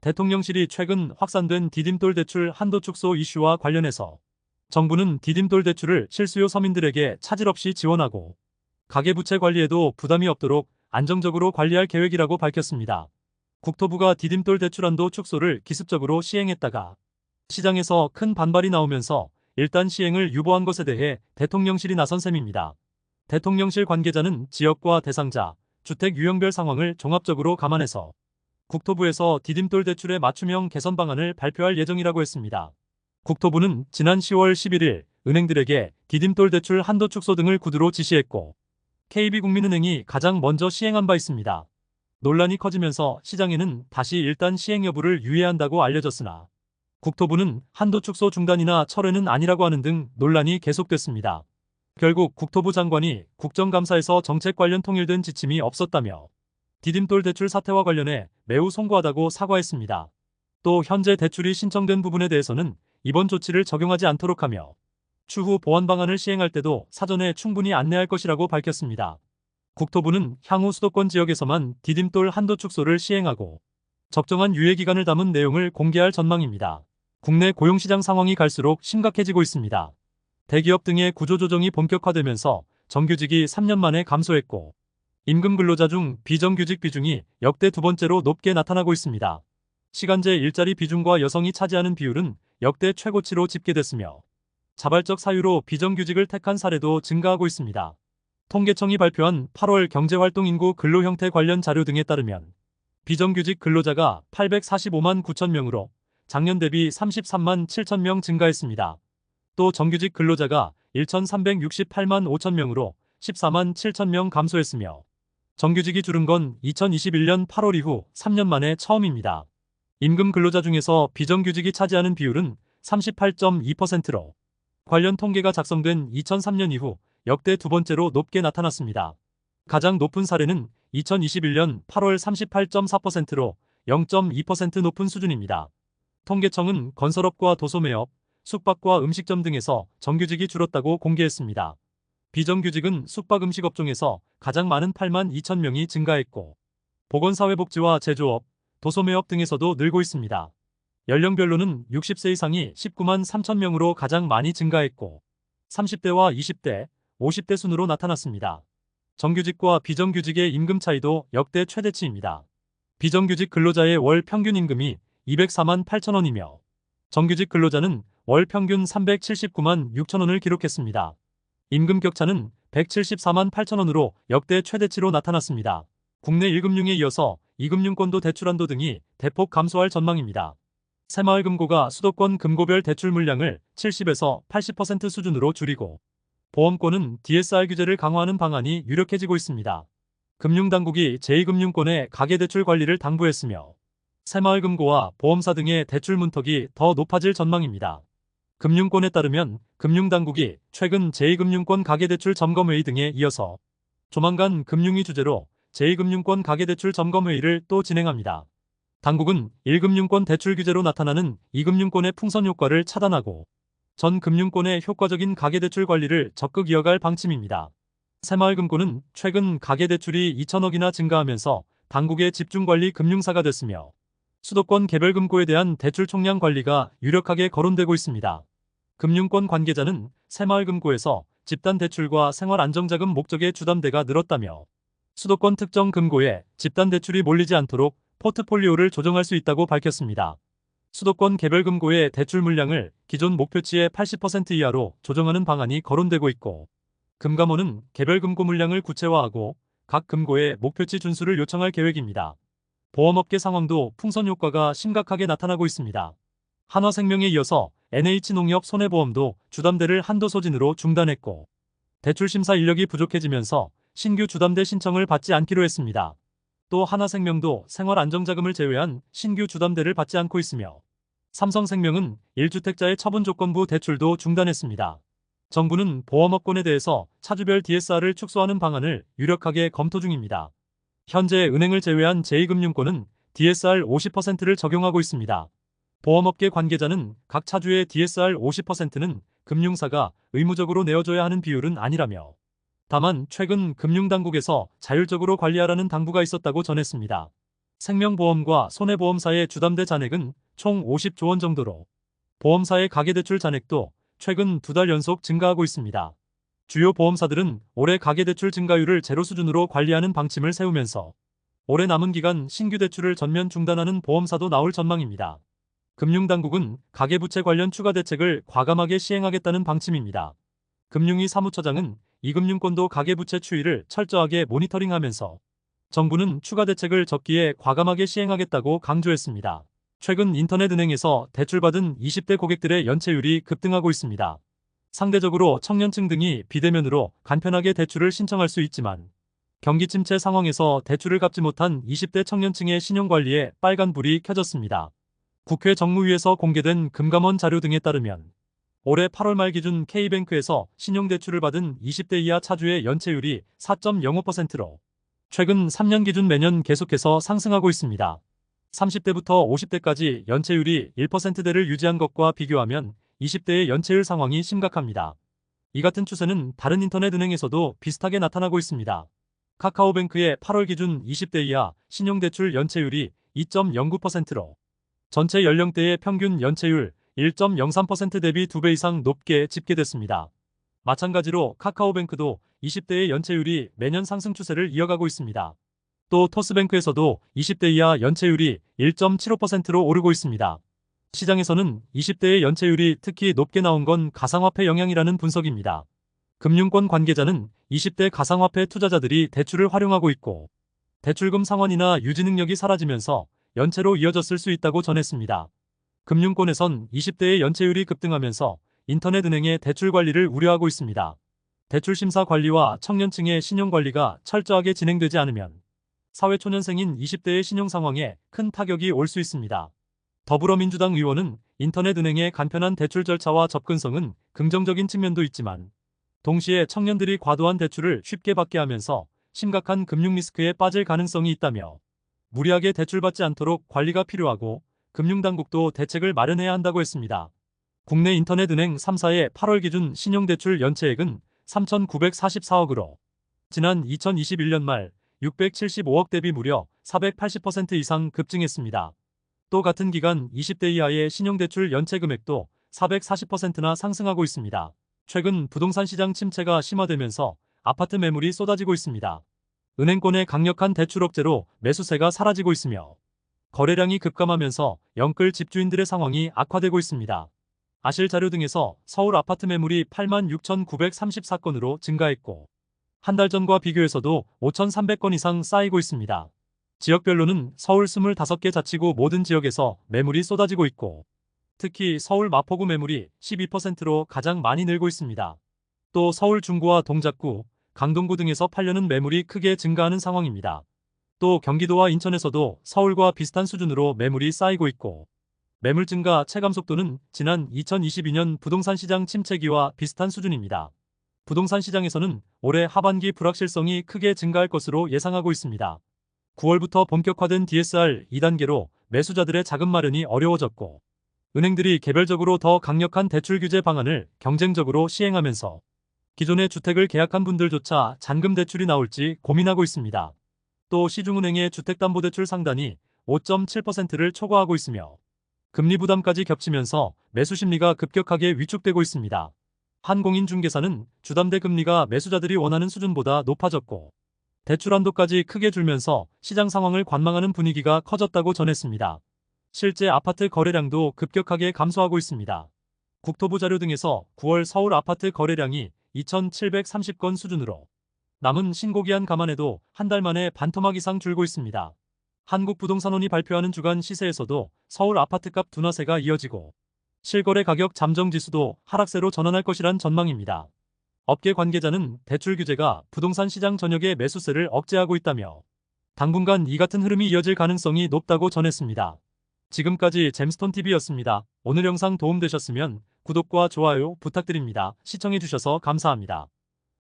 대통령실이 최근 확산된 디딤돌 대출 한도 축소 이슈와 관련해서 정부는 디딤돌 대출을 실수요 서민들에게 차질 없이 지원하고 가계부채 관리에도 부담이 없도록 안정적으로 관리할 계획이라고 밝혔습니다. 국토부가 디딤돌 대출 한도 축소를 기습적으로 시행했다가 시장에서 큰 반발이 나오면서 일단 시행을 유보한 것에 대해 대통령실이 나선 셈입니다. 대통령실 관계자는 지역과 대상자, 주택 유형별 상황을 종합적으로 감안해서 국토부에서 디딤돌 대출의 맞춤형 개선 방안을 발표할 예정이라고 했습니다. 국토부는 지난 10월 11일 은행들에게 디딤돌 대출 한도 축소 등을 구두로 지시했고 KB국민은행이 가장 먼저 시행한 바 있습니다. 논란이 커지면서 시장에는 다시 일단 시행 여부를 유예한다고 알려졌으나 국토부는 한도 축소 중단이나 철회는 아니라고 하는 등 논란이 계속됐습니다. 결국 국토부 장관이 국정감사에서 정책 관련 통일된 지침이 없었다며 디딤돌 대출 사태와 관련해 매우 송구하다고 사과했습니다. 또 현재 대출이 신청된 부분에 대해서는 이번 조치를 적용하지 않도록 하며 추후 보완 방안을 시행할 때도 사전에 충분히 안내할 것이라고 밝혔습니다. 국토부는 향후 수도권 지역에서만 디딤돌 한도 축소를 시행하고 적정한 유예 기간을 담은 내용을 공개할 전망입니다. 국내 고용시장 상황이 갈수록 심각해지고 있습니다. 대기업 등의 구조조정이 본격화되면서 정규직이 3년 만에 감소했고 임금 근로자 중 비정규직 비중이 역대 두 번째로 높게 나타나고 있습니다. 시간제 일자리 비중과 여성이 차지하는 비율은 역대 최고치로 집계됐으며 자발적 사유로 비정규직을 택한 사례도 증가하고 있습니다. 통계청이 발표한 8월 경제활동인구 근로형태 관련 자료 등에 따르면 비정규직 근로자가 845만 9천 명으로 작년 대비 33만 7천 명 증가했습니다. 또 정규직 근로자가 1,368만 5천 명으로 14만 7천 명 감소했으며 정규직이 줄은 건 2021년 8월 이후 3년 만에 처음입니다. 임금 근로자 중에서 비정규직이 차지하는 비율은 38.2%로 관련 통계가 작성된 2003년 이후 역대 두 번째로 높게 나타났습니다. 가장 높은 사례는 2021년 8월 38.4%로 0.2% 높은 수준입니다. 통계청은 건설업과 도소매업, 숙박과 음식점 등에서 정규직이 줄었다고 공개했습니다. 비정규직은 숙박음식 업종에서 가장 많은 8만 2천 명이 증가했고 보건사회복지와 제조업, 도소매업 등에서도 늘고 있습니다. 연령별로는 60세 이상이 19만 3천 명으로 가장 많이 증가했고 30대와 20대, 50대 순으로 나타났습니다. 정규직과 비정규직의 임금 차이도 역대 최대치입니다. 비정규직 근로자의 월 평균 임금이 204만 8천 원이며 정규직 근로자는 월 평균 379만 6천 원을 기록했습니다. 임금 격차는 174만 8천 원으로 역대 최대치로 나타났습니다. 국내 1금융에 이어서 2금융권도 대출 한도 등이 대폭 감소할 전망입니다. 새마을금고가 수도권 금고별 대출 물량을 70에서 80% 수준으로 줄이고 보험권은 DSR 규제를 강화하는 방안이 유력해지고 있습니다. 금융당국이 제2금융권의 가계대출 관리를 당부했으며 새마을금고와 보험사 등의 대출 문턱이 더 높아질 전망입니다. 금융권에 따르면 금융당국이 최근 제2금융권 가계대출 점검회의 등에 이어서 조만간 금융위 주재로 제2금융권 가계대출 점검회의를 또 진행합니다. 당국은 1금융권 대출 규제로 나타나는 2금융권의 풍선 효과를 차단하고 전 금융권의 효과적인 가계대출 관리를 적극 이어갈 방침입니다. 새마을금고는 최근 가계대출이 2천억이나 증가하면서 당국의 집중관리 금융사가 됐으며 수도권 개별금고에 대한 대출 총량 관리가 유력하게 거론되고 있습니다. 금융권 관계자는 새마을금고에서 집단대출과 생활안정자금 목적의 주담대가 늘었다며 수도권 특정 금고에 집단대출이 몰리지 않도록 포트폴리오를 조정할 수 있다고 밝혔습니다. 수도권 개별금고의 대출 물량을 기존 목표치의 80% 이하로 조정하는 방안이 거론되고 있고 금감원은 개별금고 물량을 구체화하고 각 금고의 목표치 준수를 요청할 계획입니다. 보험업계 상황도 풍선 효과가 심각하게 나타나고 있습니다. 한화생명에 이어서 NH농협 손해보험도 주담대를 한도 소진으로 중단했고 대출심사 인력이 부족해지면서 신규 주담대 신청을 받지 않기로 했습니다. 또 하나생명도 생활안정자금을 제외한 신규 주담대를 받지 않고 있으며 삼성생명은 1주택자의 처분조건부 대출도 중단했습니다. 정부는 보험업권에 대해서 차주별 DSR을 축소하는 방안을 유력하게 검토 중입니다. 현재 은행을 제외한 제2금융권은 DSR 50%를 적용하고 있습니다. 보험업계 관계자는 각 차주의 DSR 50%는 금융사가 의무적으로 내어줘야 하는 비율은 아니라며 다만 최근 금융당국에서 자율적으로 관리하라는 당부가 있었다고 전했습니다. 생명보험과 손해보험사의 주담대 잔액은 총 50조 원 정도로 보험사의 가계대출 잔액도 최근 2달 연속 증가하고 있습니다. 주요 보험사들은 올해 가계대출 증가율을 제로 수준으로 관리하는 방침을 세우면서 올해 남은 기간 신규 대출을 전면 중단하는 보험사도 나올 전망입니다. 금융당국은 가계부채 관련 추가 대책을 과감하게 시행하겠다는 방침입니다. 금융위 사무처장은 이금융권도 가계부채 추이를 철저하게 모니터링하면서 정부는 추가 대책을 적기에 과감하게 시행하겠다고 강조했습니다. 최근 인터넷은행에서 대출받은 20대 고객들의 연체율이 급등하고 있습니다. 상대적으로 청년층 등이 비대면으로 간편하게 대출을 신청할 수 있지만 경기 침체 상황에서 대출을 갚지 못한 20대 청년층의 신용관리에 빨간불이 켜졌습니다. 국회 정무위에서 공개된 금감원 자료 등에 따르면 올해 8월 말 기준 K뱅크에서 신용대출을 받은 20대 이하 차주의 연체율이 4.05%로 최근 3년 기준 매년 계속해서 상승하고 있습니다. 30대부터 50대까지 연체율이 1%대를 유지한 것과 비교하면 20대의 연체율 상황이 심각합니다. 이 같은 추세는 다른 인터넷은행에서도 비슷하게 나타나고 있습니다. 카카오뱅크의 8월 기준 20대 이하 신용대출 연체율이 2.09%로 전체 연령대의 평균 연체율 1.03% 대비 2배 이상 높게 집계됐습니다. 마찬가지로 카카오뱅크도 20대의 연체율이 매년 상승 추세를 이어가고 있습니다. 또 토스뱅크에서도 20대 이하 연체율이 1.75%로 오르고 있습니다. 시장에서는 20대의 연체율이 특히 높게 나온 건 가상화폐 영향이라는 분석입니다. 금융권 관계자는 20대 가상화폐 투자자들이 대출을 활용하고 있고 대출금 상환이나 유지 능력이 사라지면서 연체로 이어졌을 수 있다고 전했습니다. 금융권에선 20대의 연체율이 급등하면서 인터넷은행의 대출 관리를 우려하고 있습니다. 대출 심사 관리와 청년층의 신용 관리가 철저하게 진행되지 않으면 사회초년생인 20대의 신용 상황에 큰 타격이 올 수 있습니다. 더불어민주당 의원은 인터넷은행의 간편한 대출 절차와 접근성은 긍정적인 측면도 있지만 동시에 청년들이 과도한 대출을 쉽게 받게 하면서 심각한 금융 리스크에 빠질 가능성이 있다며 무리하게 대출받지 않도록 관리가 필요하고 금융당국도 대책을 마련해야 한다고 했습니다. 국내 인터넷은행 3사의 8월 기준 신용대출 연체액은 3,944억으로 지난 2021년 말 675억 대비 무려 480% 이상 급증했습니다. 또 같은 기간 20대 이하의 신용대출 연체 금액도 440%나 상승하고 있습니다. 최근 부동산 시장 침체가 심화되면서 아파트 매물이 쏟아지고 있습니다. 은행권의 강력한 대출 억제로 매수세가 사라지고 있으며 거래량이 급감하면서 영끌 집주인들의 상황이 악화되고 있습니다. 아실 자료 등에서 서울 아파트 매물이 86,934건으로 증가했고 한 달 전과 비교해서도 5,300건 이상 쌓이고 있습니다. 지역별로는 서울 25개 자치구 모든 지역에서 매물이 쏟아지고 있고 특히 서울 마포구 매물이 12%로 가장 많이 늘고 있습니다. 또 서울 중구와 동작구, 강동구 등에서 팔려는 매물이 크게 증가하는 상황입니다. 또 경기도와 인천에서도 서울과 비슷한 수준으로 매물이 쌓이고 있고 매물 증가 체감 속도는 지난 2022년 부동산 시장 침체기와 비슷한 수준입니다. 부동산 시장에서는 올해 하반기 불확실성이 크게 증가할 것으로 예상하고 있습니다. 9월부터 본격화된 DSR 2단계로 매수자들의 자금 마련이 어려워졌고 은행들이 개별적으로 더 강력한 대출 규제 방안을 경쟁적으로 시행하면서 기존의 주택을 계약한 분들조차 잔금 대출이 나올지 고민하고 있습니다. 또 시중은행의 주택담보대출 상단이 5.7%를 초과하고 있으며 금리 부담까지 겹치면서 매수 심리가 급격하게 위축되고 있습니다. 한공인중개사는 주담대 금리가 매수자들이 원하는 수준보다 높아졌고 대출 한도까지 크게 줄면서 시장 상황을 관망하는 분위기가 커졌다고 전했습니다. 실제 아파트 거래량도 급격하게 감소하고 있습니다. 국토부 자료 등에서 9월 서울 아파트 거래량이 2,730건 수준으로 남은 신고기한 감안해도 한 달 만에 반토막 이상 줄고 있습니다. 한국부동산원이 발표하는 주간 시세에서도 서울 아파트값 둔화세가 이어지고 실거래 가격 잠정지수도 하락세로 전환할 것이란 전망입니다. 업계 관계자는 대출 규제가 부동산 시장 전역의 매수세를 억제하고 있다며 당분간 이 같은 흐름이 이어질 가능성이 높다고 전했습니다. 지금까지 잼스톤TV였습니다. 오늘 영상 도움되셨으면 구독과 좋아요 부탁드립니다. 시청해주셔서 감사합니다.